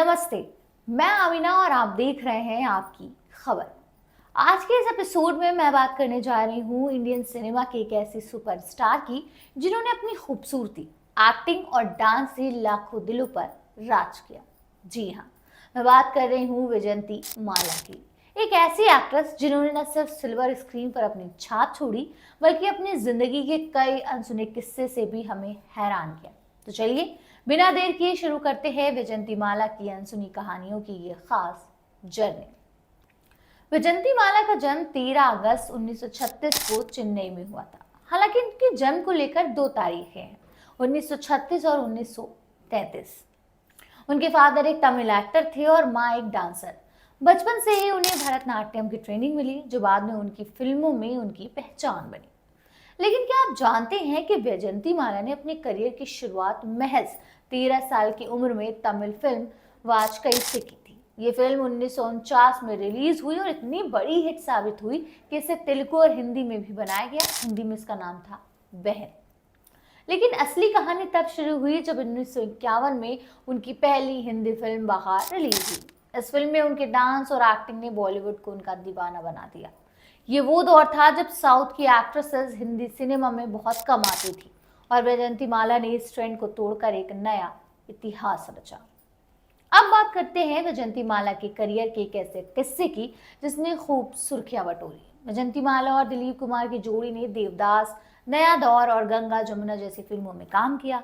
नमस्ते, मैं आमिना और आप देख रहे हैं आपकी खबर। आज के इस एपिसोड में मैं बात करने जा रही हूँ इंडियन सिनेमा के एक ऐसे सुपरस्टार की जिन्होंने अपनी खूबसूरती, एक्टिंग और डांस से लाखों दिलों पर राज किया। जी हाँ, मैं बात कर रही हूँ वैजयंती माला की, एक ऐसी एक्ट्रेस जिन्होंने न सिर्फ सिल्वर स्क्रीन पर अपनी छाप छोड़ी बल्कि अपनी जिंदगी के कई अनसुने किस्से से भी हमें हैरान किया। तो चलिए बिना देर किए शुरू करते हैं वैजयंती माला की अनसुनी कहानियों की ये खास जर्नी। वैजयंती माला का जन्म 13 अगस्त 1936 को चेन्नई में हुआ था। हालांकि इनके जन्म को लेकर दो तारीखें हैं, 1936 और 1933। उनके फादर एक तमिल एक्टर थे और माँ एक डांसर। बचपन से ही उन्हें भरतनाट्यम की ट्रेनिंग मिली जो बाद में उनकी फिल्मों में उनकी पहचान बनी। लेकिन क्या आप जानते हैं कि वैजयंती माला ने अपने करियर की शुरुआत महज 13 साल की उम्र में तमिल फिल्म वाजकई से की थी। ये फिल्म 1949 में रिलीज हुई और इतनी बड़ी हिट साबित हुई कि इसे तेलुगु और हिंदी में भी बनाया गया। हिंदी में इसका नाम था बहन। लेकिन असली कहानी तब शुरू हुई जब 1951 में उनकी पहली हिंदी फिल्म बहार रिलीज हुई। इस फिल्म में उनके डांस और एक्टिंग ने बॉलीवुड को उनका दीवाना बना दिया। ये वो दौर था जब साउथ की एक्ट्रेसेस हिंदी सिनेमा में बहुत कम आती थी और वैजयंती माला ने इस ट्रेंड को तोड़कर एक नया इतिहास रचा। अब बात करते हैं वैजयंती माला के करियर के एक ऐसे किस्से की जिसने खूब सुर्खियां बटोरी। वैजयंती माला और दिलीप कुमार की जोड़ी ने देवदास, नया दौर और गंगा जमुना जैसी फिल्मों में काम किया।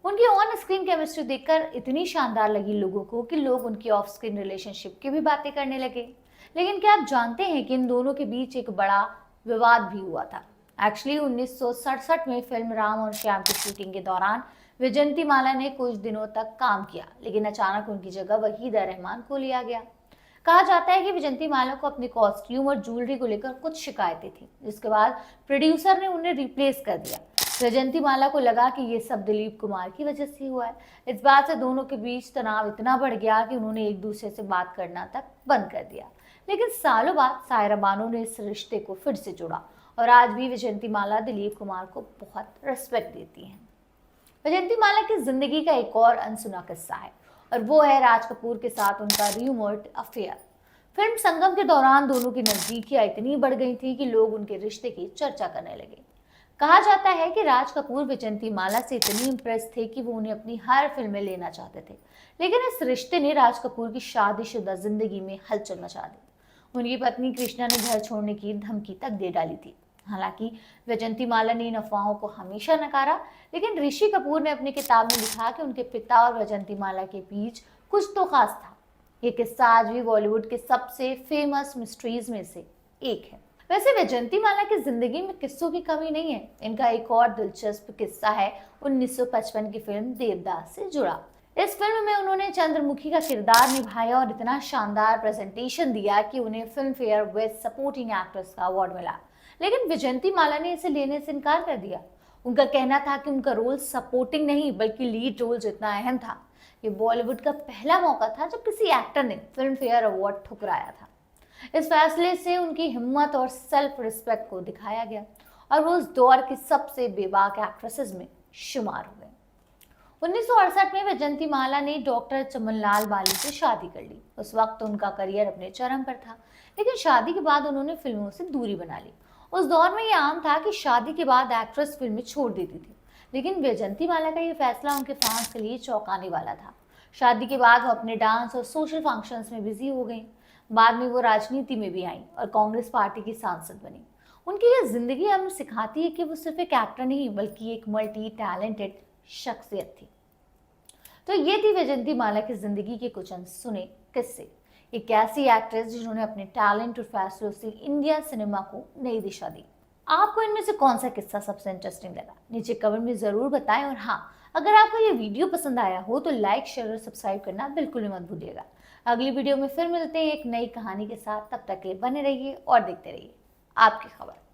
उनकी ऑन स्क्रीन केमिस्ट्री देखकर इतनी शानदार लगी लोगों को कि लोग उनकी ऑफ स्क्रीन रिलेशनशिप की भी बातें करने लगे। लेकिन क्या आप जानते हैं कि इन दोनों के बीच एक बड़ा विवाद भी हुआ था। एक्चुअली 1967 में फिल्म राम और श्याम की शूटिंग के दौरान वैजयंती माला ने कुछ दिनों तक काम किया, लेकिन अचानक उनकी जगह वहीदा रहमान को लिया गया। कहा जाता है कि वैजयंती माला को अपने कॉस्ट्यूम और ज्वेलरी को लेकर कुछ शिकायतें थी, जिसके बाद प्रोड्यूसर ने उन्हें रिप्लेस कर दिया। वैजयंती माला को लगा कि ये सब दिलीप कुमार की वजह से हुआ है। इस बात से दोनों के बीच तनाव इतना बढ़ गया कि उन्होंने एक दूसरे से बात करना तक बंद कर दिया। लेकिन सालों बाद सायरा बानो ने इस रिश्ते को फिर से जोड़ा और आज भी वैजयंती माला दिलीप कुमार को बहुत रिस्पेक्ट देती हैं। वैजयंती माला की जिंदगी का एक और अनसुना किस्सा है और वो है राज कपूर के साथ उनका र्यूमर्ड अफेयर। फिल्म संगम के दौरान दोनों की नजदीकियां इतनी बढ़ गई थी कि लोग उनके रिश्ते की चर्चा करने लगे। कहा जाता है कि राज कपूर वैजयंती माला से इतनी इम्प्रेस थे कि वो उन्हें अपनी हर फिल्म में लेना चाहते थे। लेकिन इस रिश्ते ने राज कपूर की शादीशुदा जिंदगी में हलचल मचा दी। उनकी पत्नी कृष्णा ने घर छोड़ने की धमकी तक दे डाली थी। हालांकि वैजयंती माला ने इन अफवाहों को हमेशा नकारा, लेकिन ऋषि कपूर ने अपनी किताब में लिखा कि उनके पिता और वैजयंती माला के बीच कुछ तो खास था। ये किस्सा आज भी बॉलीवुड के सबसे फेमस मिस्ट्रीज में से एक है। वैसे वैजयंती माला की जिंदगी में किस्सों की कमी नहीं है। इनका एक और दिलचस्प किस्सा है 1955 की फिल्म देवदास से जुड़ा। इस फिल्म में उन्होंने चंद्रमुखी का किरदार निभाया और इतना शानदार प्रेजेंटेशन दिया कि उन्हें film fair best supporting actress का अवार्ड मिला। लेकिन वैजयंती माला ने इसे लेने से इनकार कर दिया। उनका कहना था कि उनका रोल सपोर्टिंग नहीं बल्कि लीड रोल जितना अहम था। ये बॉलीवुड का पहला मौका था जब किसी एक्टर ने फिल्म फेयर अवार्ड ठुकराया था। इस फैसले से उनकी हिम्मत और सेल्फ रिस्पेक्ट को दिखाया गया और वो उस दौर की सबसे बेबाक एक्ट्रेसेस में शुमार हो गए। 1968 में वैजयंती माला ने डॉक्टर चमनलाल बाली से शादी कर ली। उस वक्त उनका करियर अपने चरम पर था, लेकिन शादी के बाद उन्होंने फिल्मों से दूरी बना ली। उस दौर में ये आम था कि शादी के बाद एक्ट्रेस फिल्में छोड़ देती थी, लेकिन वैजयंती माला का ये फैसला उनके फैंस के लिए चौंकाने वाला था। शादी के बाद वो अपने डांस और सोशल फंक्शंस में बिजी हो गई। बाद में वो राजनीति में भी आई और कांग्रेस पार्टी की सांसद बनी। उनकी ये जिंदगी हमें सिखाती है कि वो सिर्फ एक एक्टर नहीं बल्कि एक मल्टी टैलेंटेड शख्सियत थी। तो ये थी वैजयंती माला की जिंदगी के कुछ अनसुने किस्से। एक ऐसी एक्ट्रेस जिन्होंने अपने टैलेंट और फैसलों से इंडिया सिनेमा को नई दिशा दी। आपको इनमें से कौन सा किस्सा सबसे इंटरेस्टिंग लगा, नीचे कमेंट में जरूर बताएं। और हाँ, अगर आपको ये वीडियो पसंद आया हो तो लाइक, शेयर और सब्सक्राइब करना बिल्कुल भी मत भूलिएगा। अगली वीडियो में फिर मिलते हैं एक नई कहानी के साथ। तब तक के लिए बने रहिए और देखते रहिए आपकी खबर।